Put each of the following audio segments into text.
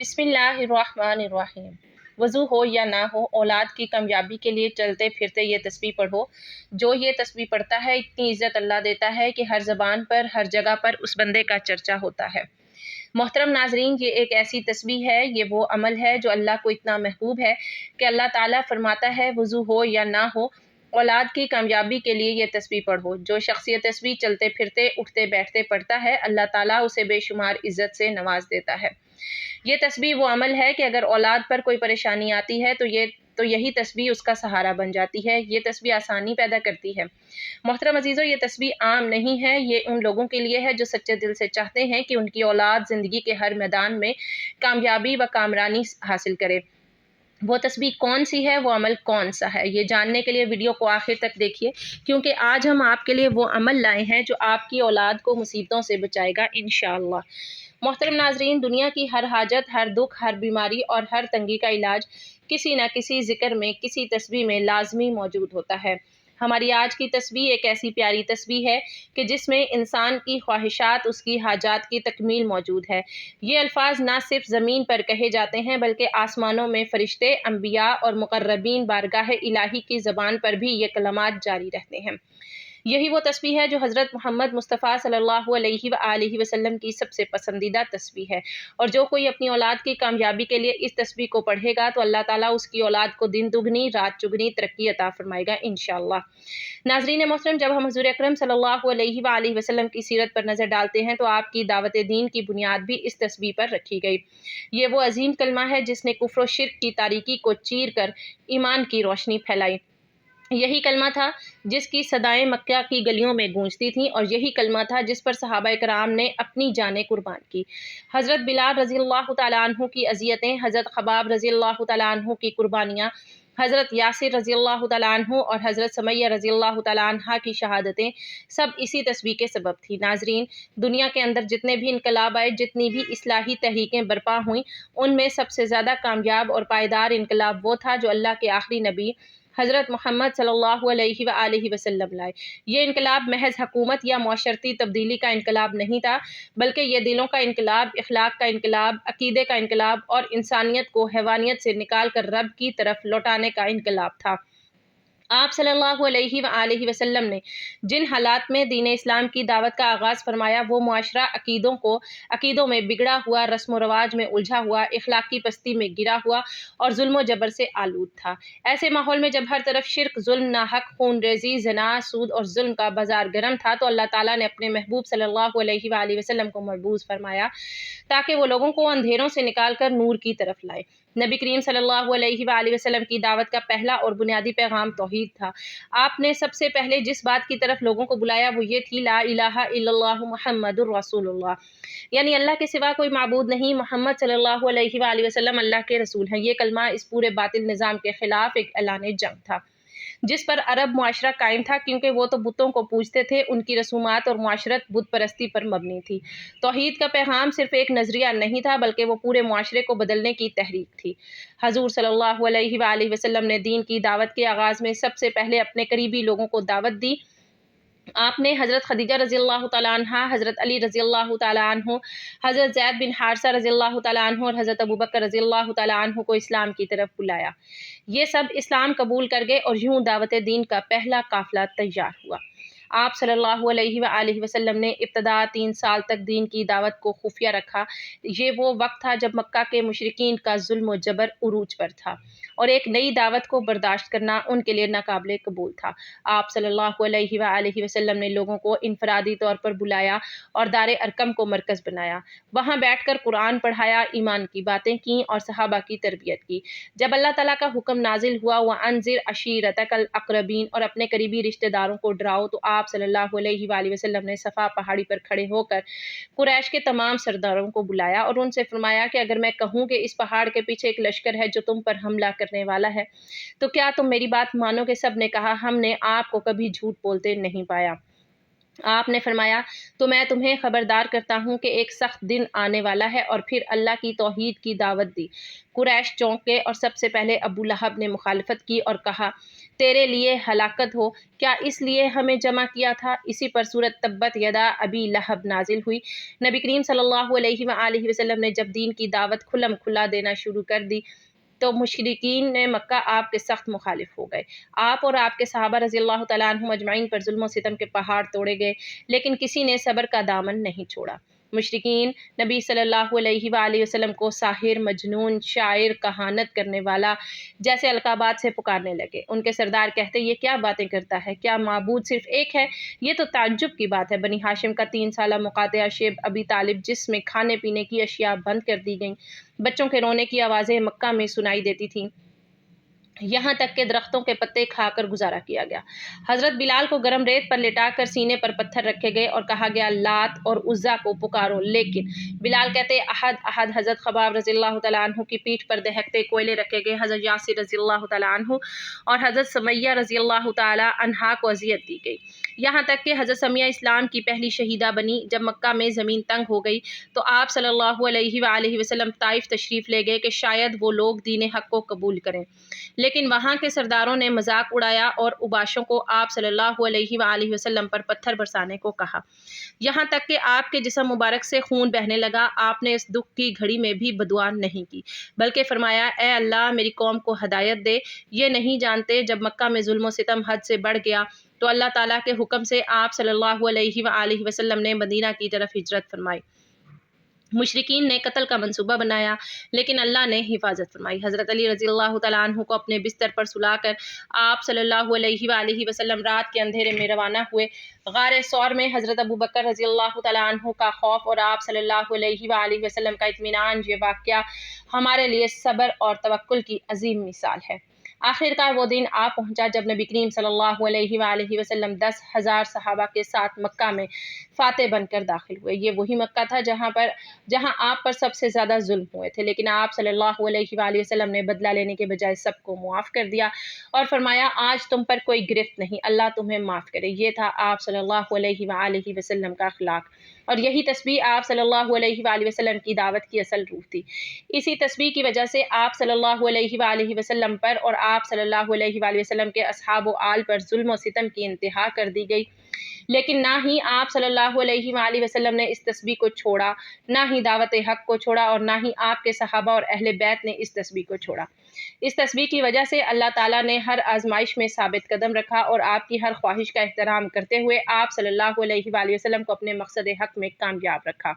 بسم اللہ الرحمن الرحیم۔ وضو ہو یا نہ ہو، اولاد کی کامیابی کے لیے چلتے پھرتے یہ تسبیح پڑھو۔ جو یہ تسبیح پڑھتا ہے اتنی عزت اللہ دیتا ہے کہ ہر زبان پر ہر جگہ پر اس بندے کا چرچا ہوتا ہے۔ محترم ناظرین، یہ ایک ایسی تسبیح ہے، یہ وہ عمل ہے جو اللہ کو اتنا محبوب ہے کہ اللہ تعالیٰ فرماتا ہے وضو ہو یا نہ ہو، اولاد کی کامیابی کے لیے یہ تسبیح پڑھو۔ جو شخص یہ تسبیح چلتے پھرتے اٹھتے بیٹھتے پڑھتا ہے، اللہ تعالیٰ اسے بے شمار عزت سے نواز دیتا ہے۔ یہ تسبیح وہ عمل ہے کہ اگر اولاد پر کوئی پریشانی آتی ہے تو یہی تسبیح اس کا سہارا بن جاتی ہے۔ یہ تسبیح آسانی پیدا کرتی ہے۔ محترم عزیزو، یہ تسبیح عام نہیں ہے، یہ ان لوگوں کے لیے ہے جو سچے دل سے چاہتے ہیں کہ ان کی اولاد زندگی کے ہر میدان میں کامیابی و کامرانی حاصل کرے۔ وہ تسبیح کون سی ہے، وہ عمل کون سا ہے، یہ جاننے کے لیے ویڈیو کو آخر تک دیکھیے، کیونکہ آج ہم آپ کے لیے وہ عمل لائے ہیں جو آپ کی اولاد کو مصیبتوں سے بچائے گا انشاءاللہ۔ محترم ناظرین، دنیا کی ہر حاجت، ہر دکھ، ہر بیماری اور ہر تنگی کا علاج کسی نہ کسی ذکر میں، کسی تسبیح میں لازمی موجود ہوتا ہے۔ ہماری آج کی تسبیح ایک ایسی پیاری تسبیح ہے کہ جس میں انسان کی خواہشات، اس کی حاجات کی تکمیل موجود ہے۔ یہ الفاظ نہ صرف زمین پر کہے جاتے ہیں بلکہ آسمانوں میں فرشتے، انبیاء اور مقربین بارگاہ الہی کی زبان پر بھی یہ کلمات جاری رہتے ہیں۔ یہی وہ تسبیح ہے جو حضرت محمد مصطفیٰ صلی اللہ علیہ وآلہ وسلم کی سب سے پسندیدہ تسبیح ہے، اور جو کوئی اپنی اولاد کی کامیابی کے لیے اس تسبیح کو پڑھے گا تو اللہ تعالیٰ اس کی اولاد کو دن دگنی رات چگنی ترقی عطا فرمائے گا انشاءاللہ۔ ناظرین محترم، جب ہم حضور اکرم صلی اللہ علیہ وآلہ وسلم کی سیرت پر نظر ڈالتے ہیں تو آپ کی دعوت دین کی بنیاد بھی اس تسبیح پر رکھی گئی۔ یہ وہ عظیم کلمہ ہے جس نے کفر و شرک کی تاریکی کو چیر کر ایمان کی روشنی پھیلائی۔ یہی کلمہ تھا جس کی صدائیں مکہ کی گلیوں میں گونجتی تھیں، اور یہی کلمہ تھا جس پر صحابہ کرام نے اپنی جانیں قربان کی۔ حضرت بلال رضی اللہ تعالیٰ عنہ کی اذیتیں، حضرت خباب رضی اللہ تعالیٰ عنہ کی قربانیاں، حضرت یاسر رضی اللہ تعالیٰ عنہ اور حضرت سمیہ رضی اللہ تعالیٰ عنہ کی شہادتیں سب اسی تسبیح کے سبب تھی۔ ناظرین، دنیا کے اندر جتنے بھی انقلاب آئے، جتنی بھی اصلاحی تحریکیں برپا ہوئیں، ان میں سب سے زیادہ کامیاب اور پائیدار انقلاب وہ تھا جو اللہ کے آخری نبی حضرت محمد صلی اللہ علیہ وآلہ وسلم لائے۔ یہ انقلاب محض حکومت یا معاشرتی تبدیلی کا انقلاب نہیں تھا، بلکہ یہ دلوں کا انقلاب، اخلاق کا انقلاب، عقیدے کا انقلاب اور انسانیت کو حیوانیت سے نکال کر رب کی طرف لوٹانے کا انقلاب تھا۔ آپ صلی اللہ علیہ وآلہ وسلم نے جن حالات میں دین اسلام کی دعوت کا آغاز فرمایا، وہ معاشرہ عقیدوں میں بگڑا ہوا، رسم و رواج میں الجھا ہوا، اخلاقی پستی میں گرا ہوا اور ظلم و جبر سے آلود تھا۔ ایسے ماحول میں جب ہر طرف شرک، ظلم، ناحق خون ریزی، زنا، سود اور ظلم کا بازار گرم تھا، تو اللہ تعالیٰ نے اپنے محبوب صلی اللہ علیہ وآلہ وسلم کو مبعوث فرمایا تاکہ وہ لوگوں کو اندھیروں سے نکال کر نور کی طرف لائے۔ نبی کریم صلی اللہ علیہ وآلہ وسلم کی دعوت کا پہلا اور بنیادی پیغام توحید تھا۔ آپ نے سب سے پہلے جس بات کی طرف لوگوں کو بلایا وہ یہ تھی، لا الہ الا اللہ محمد الرسول اللہ، یعنی اللہ کے سوا کوئی معبود نہیں، محمد صلی اللہ علیہ وآلہ وسلم اللہ کے رسول ہیں۔ یہ کلمہ اس پورے باطل نظام کے خلاف ایک اعلان جنگ تھا جس پر عرب معاشرہ قائم تھا، کیونکہ وہ تو بتوں کو پوجتے تھے، ان کی رسومات اور معاشرت بت پرستی پر مبنی تھی۔ توحید کا پیغام صرف ایک نظریہ نہیں تھا بلکہ وہ پورے معاشرے کو بدلنے کی تحریک تھی۔ حضور صلی اللہ علیہ وآلہ وسلم نے دین کی دعوت کے آغاز میں سب سے پہلے اپنے قریبی لوگوں کو دعوت دی۔ آپ نے حضرت خدیجہ رضی اللہ تعالیٰ عنہ، حضرت علی رضی اللہ تعالیٰ عنہ، حضرت زید بن حارثہ رضی اللہ تعالیٰ عنہ اور حضرت ابوبکر رضی اللہ تعالیٰ عنہ کو اسلام کی طرف بلایا۔ یہ سب اسلام قبول کر گئے اور یوں دعوت دین کا پہلا قافلہ تیار ہوا۔ آپ صلی اللہ علیہ وآلہ وسلم نے ابتدا 3 سال تک دین کی دعوت کو خفیہ رکھا۔ یہ وہ وقت تھا جب مکہ کے مشرکین کا ظلم و جبر عروج پر تھا اور ایک نئی دعوت کو برداشت کرنا ان کے لیے ناقابل قبول تھا۔ آپ صلی اللہ علیہ وآلہ وسلم نے لوگوں کو انفرادی طور پر بلایا اور دار ارقم کو مرکز بنایا۔ وہاں بیٹھ کر قرآن پڑھایا، ایمان کی باتیں کیں اور صحابہ کی تربیت کی۔ جب اللہ تعالیٰ کا حکم نازل ہوا، وَأَنذِرْ عَشِيرَتَكَ الْأَقْرَبِينَ، اور اپنے قریبی رشتہ داروں کو ڈراؤ، تو آپ صلی اللہ علیہ وآلہ وسلم نے صفا پہاڑی پر کھڑے ہو کر قریش کے تمام سرداروں کو بلایا اور ان سے فرمایا کہ اگر میں کہوں کہ اس پہاڑ کے پیچھے ایک لشکر ہے جو تم پر حملہ کرنے والا ہے تو کیا تم میری بات مانو گے؟ سب نے کہا، ہم نے آپ کو کبھی جھوٹ بولتے نہیں پایا۔ آپ نے فرمایا، تو میں تمہیں خبردار کرتا ہوں کہ ایک سخت دن آنے والا ہے، اور پھر اللہ کی توحید کی دعوت دی۔ قریش چونک گئے اور سب سے پہلے ابو لہب نے مخالفت کی اور کہا، تیرے لیے ہلاکت ہو، کیا اس لیے ہمیں جمع کیا تھا؟ اسی پر سورۃ تبت یدا ابی لہب نازل ہوئی۔ نبی کریم صلی اللہ علیہ وآلہ وسلم نے جب دین کی دعوت کھلم کھلا دینا شروع کر دی تو مشرکین نے مکہ آپ کے سخت مخالف ہو گئے۔ آپ اور آپ کے صحابہ رضی اللہ تعالیٰ عنہم اجمعین پر ظلم و ستم کے پہاڑ توڑے گئے، لیکن کسی نے صبر کا دامن نہیں چھوڑا۔ مشرکین نبی صلی اللہ علیہ وآلہ وسلم کو ساحر، مجنون، شاعر، کہانت کرنے والا جیسے القابات سے پکارنے لگے۔ ان کے سردار کہتے یہ کیا باتیں کرتا ہے؟ کیا معبود صرف ایک ہے؟ یہ تو تعجب کی بات ہے۔ بنی ہاشم کا 3 سالہ مقاطعہ شیب ابی طالب، جس میں کھانے پینے کی اشیاء بند کر دی گئیں، بچوں کے رونے کی آوازیں مکہ میں سنائی دیتی تھیں، یہاں تک کہ درختوں کے پتے کھا کر گزارا کیا گیا۔ حضرت بلال کو گرم ریت پر لٹا کر سینے پر پتھر رکھے گئے اور کہا گیا لات اور عزا کو پکارو، لیکن بلال کہتے احد احد۔ حضرت خباب رضی اللہ تعالیٰ عنہ کی پیٹھ پر دہکتے کوئلے رکھے گئے۔ حضرت یاسر رضی اللہ تعالیٰ عنہ اور حضرت سمیہ رضی اللہ تعالیٰ عنہا کو اذیت دی گئی، یہاں تک کہ حضرت سمیہ اسلام کی پہلی شہیدہ بنی۔ جب مکہ میں زمین تنگ ہو گئی تو آپ صلی اللہ علیہ وآلہ وسلم طائف تشریف لے گئے کہ شاید وہ لوگ دین حق کو قبول کریں، لیکن وہاں کے سرداروں نے مذاق اڑایا اور اوباشوں کو آپ صلی اللہ علیہ وآلہ وسلم پر پتھر برسانے کو کہا، یہاں تک کہ آپ کے جسم مبارک سے خون بہنے لگا۔ آپ نے اس دکھ کی گھڑی میں بھی بدعا نہیں کی، بلکہ فرمایا اے اللہ میری قوم کو ہدایت دے، یہ نہیں جانتے جب مکہ میں ظلم و ستم حد سے بڑھ گیا تو اللہ تعالیٰ کے حکم سے آپ صلی اللہ علیہ وآلہ وسلم نے مدینہ کی طرف ہجرت فرمائی۔ مشرکین نے قتل کا منصوبہ بنایا لیکن اللہ نے حفاظت فرمائی۔ حضرت علی رضی اللہ تعالیٰ عنہ کو اپنے بستر پر سلا کر آپ صلی اللہ علیہ وآلہ وسلم رات کے اندھیرے میں روانہ ہوئے۔ غار ثور میں حضرت ابوبکر رضی اللہ تعالیٰ عنہ کا خوف اور آپ صلی اللہ علیہ وآلہ وسلم کا اطمینان، یہ واقعہ ہمارے لیے صبر اور توکل کی عظیم مثال ہے۔ آخرکار وہ دن آ پہنچا جب نبی کریم صلی اللہ علیہ وآلہ وسلم 10,000 صحابہ کے ساتھ مکہ میں فاتح بن کر داخل ہوئے۔ یہ وہی مکہ تھا جہاں آپ پر سب سے زیادہ ظلم ہوئے تھے، لیکن آپ صلی اللہ علیہ وآلہ وسلم نے بدلہ لینے کے بجائے سب کو معاف کر دیا اور فرمایا آج تم پر کوئی گرفت نہیں، اللہ تمہیں معاف کرے۔ یہ تھا آپ صلی اللہ علیہ وآلہ وسلم کا اخلاق، اور یہی تسبیح آپ صلی اللہ علیہ وآلہ وسلم کی دعوت کی اصل روح تھی۔ اسی تسبیح کی وجہ سے آپ صلی اللہ علیہ وآلہ وسلم پر اور آپ صلی اللہ علیہ وآلہ وسلم کے اصحاب و آل پر ظلم و ستم کی انتہا کر دی گئی، لیکن نہ ہی آپ صلی اللہ علیہ وآلہ وسلم نے اس تسبیح کو چھوڑا، نہ ہی دعوت حق کو چھوڑا، اور نہ ہی آپ کے صحابہ اور اہل بیت نے اس تسبیح کو چھوڑا۔ اس تسبیح کی وجہ سے اللہ تعالیٰ نے ہر آزمائش میں ثابت قدم رکھا اور آپ کی ہر خواہش کا احترام کرتے ہوئے آپ صلی اللہ علیہ وآلہ وسلم کو اپنے مقصد حق میں کامیاب رکھا۔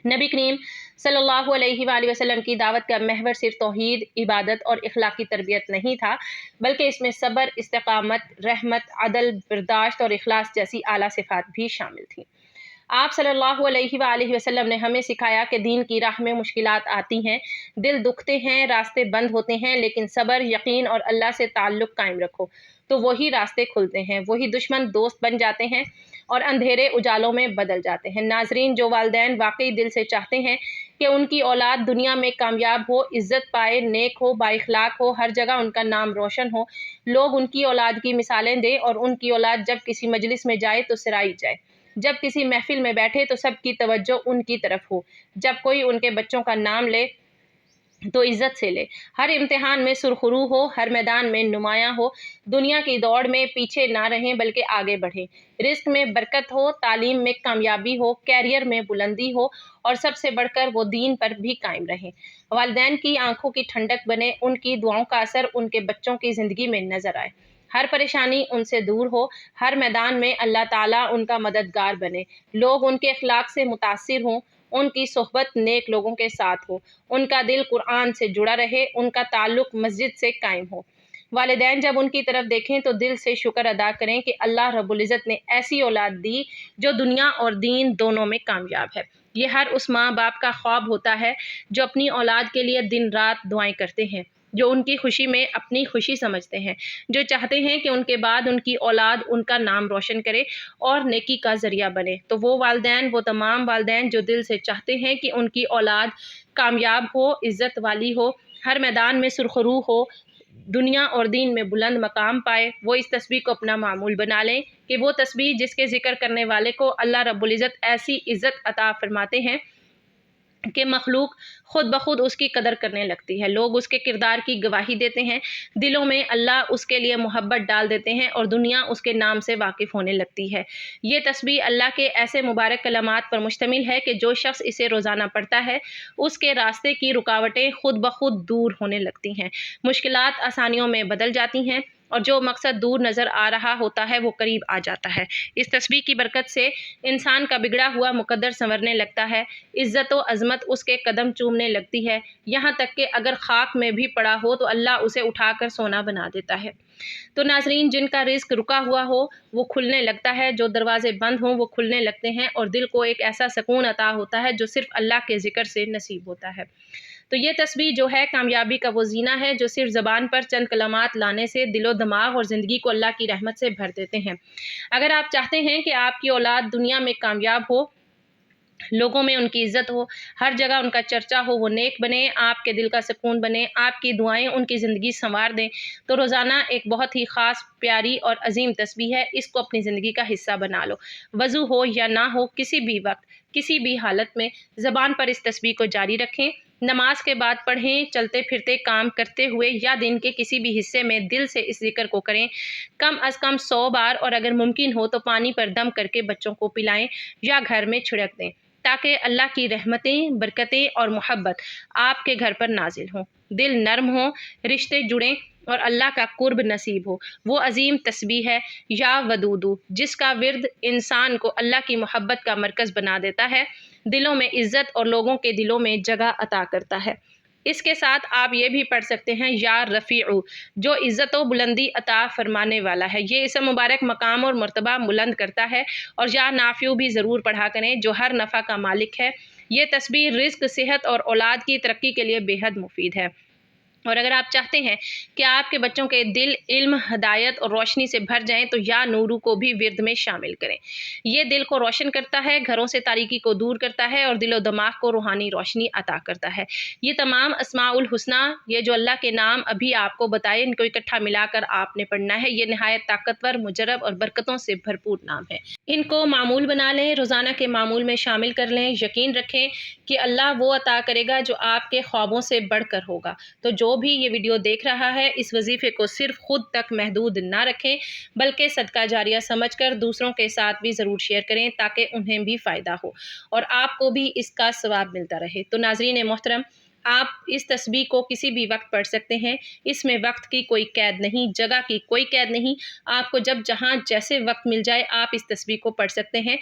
نبی کریم صلی اللہ علیہ وآلہ وسلم کی دعوت کا محور صرف توحید، عبادت اور اخلاقی تربیت نہیں تھا، بلکہ اس میں صبر، استقامت، رحمت، عدل، برداشت اور اخلاص جیسی اعلیٰ صفات بھی شامل تھیں۔ آپ صلی اللہ علیہ وآلہ وسلم نے ہمیں سکھایا کہ دین کی راہ میں مشکلات آتی ہیں، دل دکھتے ہیں، راستے بند ہوتے ہیں، لیکن صبر، یقین اور اللہ سے تعلق قائم رکھو تو وہی راستے کھلتے ہیں، وہی دشمن دوست بن جاتے ہیں اور اندھیرے اجالوں میں بدل جاتے ہیں۔ ناظرین، جو والدین واقعی دل سے چاہتے ہیں کہ ان کی اولاد دنیا میں کامیاب ہو، عزت پائے، نیک ہو، بااخلاق ہو، ہر جگہ ان کا نام روشن ہو، لوگ ان کی اولاد کی مثالیں دیں اور ان کی اولاد جب کسی مجلس میں جائے تو سرائی جائے، جب کسی محفل میں بیٹھے تو سب کی توجہ ان کی طرف ہو، جب کوئی ان کے بچوں کا نام لے تو عزت سے لے، ہر امتحان میں سرخرو ہو، ہر میدان میں نمایاں ہو، دنیا کی دوڑ میں پیچھے نہ رہیں بلکہ آگے بڑھیں، رزق میں برکت ہو، تعلیم میں کامیابی ہو، کیریئر میں بلندی ہو، اور سب سے بڑھ کر وہ دین پر بھی قائم رہیں، والدین کی آنکھوں کی ٹھنڈک بنے، ان کی دعاؤں کا اثر ان کے بچوں کی زندگی میں نظر آئے، ہر پریشانی ان سے دور ہو، ہر میدان میں اللہ تعالیٰ ان کا مددگار بنے، لوگ ان کے اخلاق سے متاثر ہوں، ان کی صحبت نیک لوگوں کے ساتھ ہو، ان کا دل قرآن سے جڑا رہے، ان کا تعلق مسجد سے قائم ہو۔ والدین جب ان کی طرف دیکھیں تو دل سے شکر ادا کریں کہ اللہ رب العزت نے ایسی اولاد دی جو دنیا اور دین دونوں میں کامیاب ہے۔ یہ ہر اس ماں باپ کا خواب ہوتا ہے جو اپنی اولاد کے لیے دن رات دعائیں کرتے ہیں، جو ان کی خوشی میں اپنی خوشی سمجھتے ہیں، جو چاہتے ہیں کہ ان کے بعد ان کی اولاد ان کا نام روشن کرے اور نیکی کا ذریعہ بنے۔ تو وہ والدین، وہ تمام والدین جو دل سے چاہتے ہیں کہ ان کی اولاد کامیاب ہو، عزت والی ہو، ہر میدان میں سرخرو ہو، دنیا اور دین میں بلند مقام پائے، وہ اس تسبیح کو اپنا معمول بنا لیں کہ وہ تسبیح جس کے ذکر کرنے والے کو اللہ رب العزت ایسی عزت عطا فرماتے ہیں کہ مخلوق خود بخود اس کی قدر کرنے لگتی ہے، لوگ اس کے کردار کی گواہی دیتے ہیں، دلوں میں اللہ اس کے لیے محبت ڈال دیتے ہیں اور دنیا اس کے نام سے واقف ہونے لگتی ہے۔ یہ تسبیح اللہ کے ایسے مبارک کلمات پر مشتمل ہے کہ جو شخص اسے روزانہ پڑھتا ہے اس کے راستے کی رکاوٹیں خود بخود دور ہونے لگتی ہیں، مشکلات آسانیوں میں بدل جاتی ہیں اور جو مقصد دور نظر آ رہا ہوتا ہے وہ قریب آ جاتا ہے۔ اس تسبیح کی برکت سے انسان کا بگڑا ہوا مقدر سنورنے لگتا ہے، عزت و عظمت اس کے قدم چومنے لگتی ہے، یہاں تک کہ اگر خاک میں بھی پڑا ہو تو اللہ اسے اٹھا کر سونا بنا دیتا ہے۔ تو ناظرین، جن کا رزق رکا ہوا ہو وہ کھلنے لگتا ہے، جو دروازے بند ہوں وہ کھلنے لگتے ہیں اور دل کو ایک ایسا سکون عطا ہوتا ہے جو صرف اللہ کے ذکر سے نصیب ہوتا ہے۔ تو یہ تسبیح جو ہے کامیابی کا وہ زینہ ہے جو صرف زبان پر چند کلمات لانے سے دل و دماغ اور زندگی کو اللہ کی رحمت سے بھر دیتے ہیں۔ اگر آپ چاہتے ہیں کہ آپ کی اولاد دنیا میں کامیاب ہو، لوگوں میں ان کی عزت ہو، ہر جگہ ان کا چرچا ہو، وہ نیک بنے، آپ کے دل کا سکون بنے، آپ کی دعائیں ان کی زندگی سنوار دیں، تو روزانہ ایک بہت ہی خاص، پیاری اور عظیم تسبیح ہے، اس کو اپنی زندگی کا حصہ بنا لو۔ وضو ہو یا نہ ہو، کسی بھی وقت، کسی بھی حالت میں زبان پر اس تسبیح کو جاری رکھیں، نماز کے بعد پڑھیں، چلتے پھرتے کام کرتے ہوئے یا دن کے کسی بھی حصے میں دل سے اس ذکر کو کریں، کم از کم 100 بار، اور اگر ممکن ہو تو پانی پر دم کر کے بچوں کو پلائیں یا گھر میں چھڑک دیں، تاکہ اللہ کی رحمتیں، برکتیں اور محبت آپ کے گھر پر نازل ہوں، دل نرم ہوں، رشتے جڑیں اور اللہ کا قرب نصیب ہو۔ وہ عظیم تسبیح ہے یا ودودو، جس کا ورد انسان کو اللہ کی محبت کا مرکز بنا دیتا ہے، دلوں میں عزت اور لوگوں کے دلوں میں جگہ عطا کرتا ہے۔ اس کے ساتھ آپ یہ بھی پڑھ سکتے ہیں یا رفیعو، جو عزت و بلندی عطا فرمانے والا ہے، یہ اسم مبارک مقام اور مرتبہ بلند کرتا ہے، اور یا نافعو بھی ضرور پڑھا کریں، جو ہر نفع کا مالک ہے۔ یہ تسبیح رزق، صحت اور اولاد کی ترقی کے لیے بے حد مفید ہے۔ اور اگر آپ چاہتے ہیں کہ آپ کے بچوں کے دل علم، ہدایت اور روشنی سے بھر جائیں تو یا نورو کو بھی ورد میں شامل کریں۔ یہ دل کو روشن کرتا ہے، گھروں سے تاریکی کو دور کرتا ہے اور دل و دماغ کو روحانی روشنی عطا کرتا ہے۔ یہ تمام اسماء الحسنیٰ، یہ جو اللہ کے نام ابھی آپ کو بتائے، ان کو اکٹھا ملا کر آپ نے پڑھنا ہے۔ یہ نہایت طاقتور، مجرب اور برکتوں سے بھرپور نام ہے۔ ان کو معمول بنا لیں، روزانہ کے معمول میں شامل کر لیں، یقین رکھیں کہ اللہ وہ عطا کرے گا جو آپ کے خوابوں سے بڑھ کر ہوگا۔ تو جو بھی یہ ویڈیو دیکھ رہا ہے، اس وظیفے کو صرف خود تک محدود نہ رکھیں، بلکہ صدقہ جاریہ سمجھ کر دوسروں کے ساتھ بھی ضرور شیئر کریں تاکہ انہیں بھی فائدہ ہو اور آپ کو بھی اس کا ثواب ملتا رہے۔ تو ناظرین محترم، آپ اس تسبیح کو کسی بھی وقت پڑھ سکتے ہیں، اس میں وقت کی کوئی قید نہیں، جگہ کی کوئی قید نہیں، آپ کو جب جہاں جیسے وقت مل جائے آپ اس تسبیح کو پڑھ سکتے ہیں۔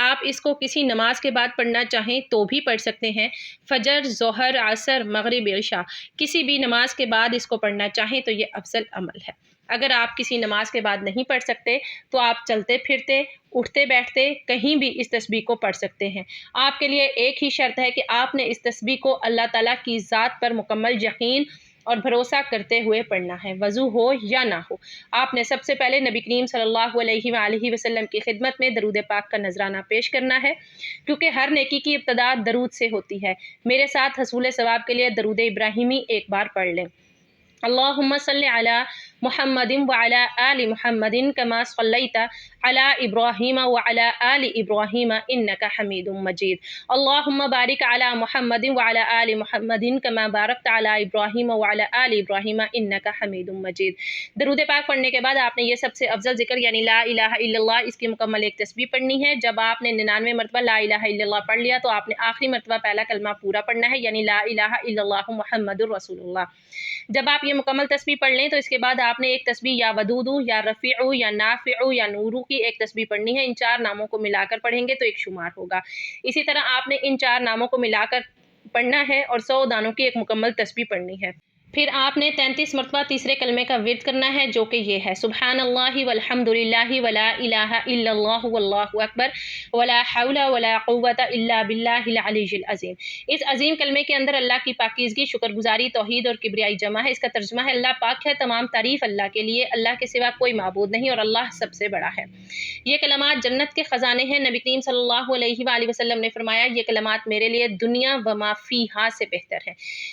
آپ اس کو کسی نماز کے بعد پڑھنا چاہیں تو بھی پڑھ سکتے ہیں، فجر، ظہر، عصر، مغرب، عشاء، کسی بھی نماز کے بعد اس کو پڑھنا چاہیں تو یہ افضل عمل ہے۔ اگر آپ کسی نماز کے بعد نہیں پڑھ سکتے تو آپ چلتے پھرتے، اٹھتے بیٹھتے کہیں بھی اس تسبیح کو پڑھ سکتے ہیں۔ آپ کے لیے ایک ہی شرط ہے کہ آپ نے اس تسبیح کو اللہ تعالیٰ کی ذات پر مکمل یقین اور بھروسہ کرتے ہوئے پڑھنا ہے، وضو ہو یا نہ ہو۔ آپ نے سب سے پہلے نبی کریم صلی اللہ علیہ وآلہ وسلم کی خدمت میں درود پاک کا نذرانہ پیش کرنا ہے، کیونکہ ہر نیکی کی ابتدا درود سے ہوتی ہے۔ میرے ساتھ حصول ثواب کے لیے درود ابراہیمی ایک بار پڑھ لیں۔ اللہم صلی علی محمد وعلی آل محمد کما صلیت علی ابراہیم وعلی آل ابراہیم انک حمید مجید۔ اللہم بارک علی محمد وعلی آل محمد کما بارکت علی ابراہیم وعلی آل ابراہیم انک حمید مجید۔ درود پاک پڑھنے کے بعد آپ نے یہ سب سے افضل ذکر یعنی لا الہ الا اللہ، اس کی مکمل ایک تسبیح پڑھنی ہے۔ جب آپ نے 99 مرتبہ لا الہ الا اللہ پڑھ لیا تو آپ نے آخری مرتبہ پہلا کلمہ پورا پڑھنا ہے، یعنی لا الہ الا اللہ محمد رسول اللہ۔ جب آپ یہ مکمل تسبیح پڑھ لیں تو اس کے بعد آپ نے ایک تسبیح یا ودودو یا رفیعو یا نافعو یا نورو کی ایک تسبیح پڑھنی ہے۔ ان 4 ناموں کو ملا کر پڑھیں گے تو ایک شمار ہوگا۔ اسی طرح آپ نے ان 4 ناموں کو ملا کر پڑھنا ہے اور 100 دانوں کی ایک مکمل تسبیح پڑھنی ہے۔ پھر آپ نے 33 مرتبہ تیسرے کلمے کا ورد کرنا ہے، جو کہ یہ ہے سبحان اللہ والحمد للہ ولا الہ الا اللہ واللہ اکبر ولا حول ولا قوت الا باللہ العلی العظیم۔ اس عظیم کلمے کے اندر اللہ کی پاکیزگی، شکر گزاری، توحید اور کبریائی جمع ہے۔ اس کا ترجمہ ہے اللہ پاک ہے، تمام تعریف اللہ کے لیے، اللہ کے سوا کوئی معبود نہیں اور اللہ سب سے بڑا ہے۔ یہ کلمات جنت کے خزانے ہیں۔ نبی کریم صلی اللہ علیہ وآلہ وسلم نے فرمایا یہ کلمات میرے لیے دنیا و ما فیہا سے بہتر ہے۔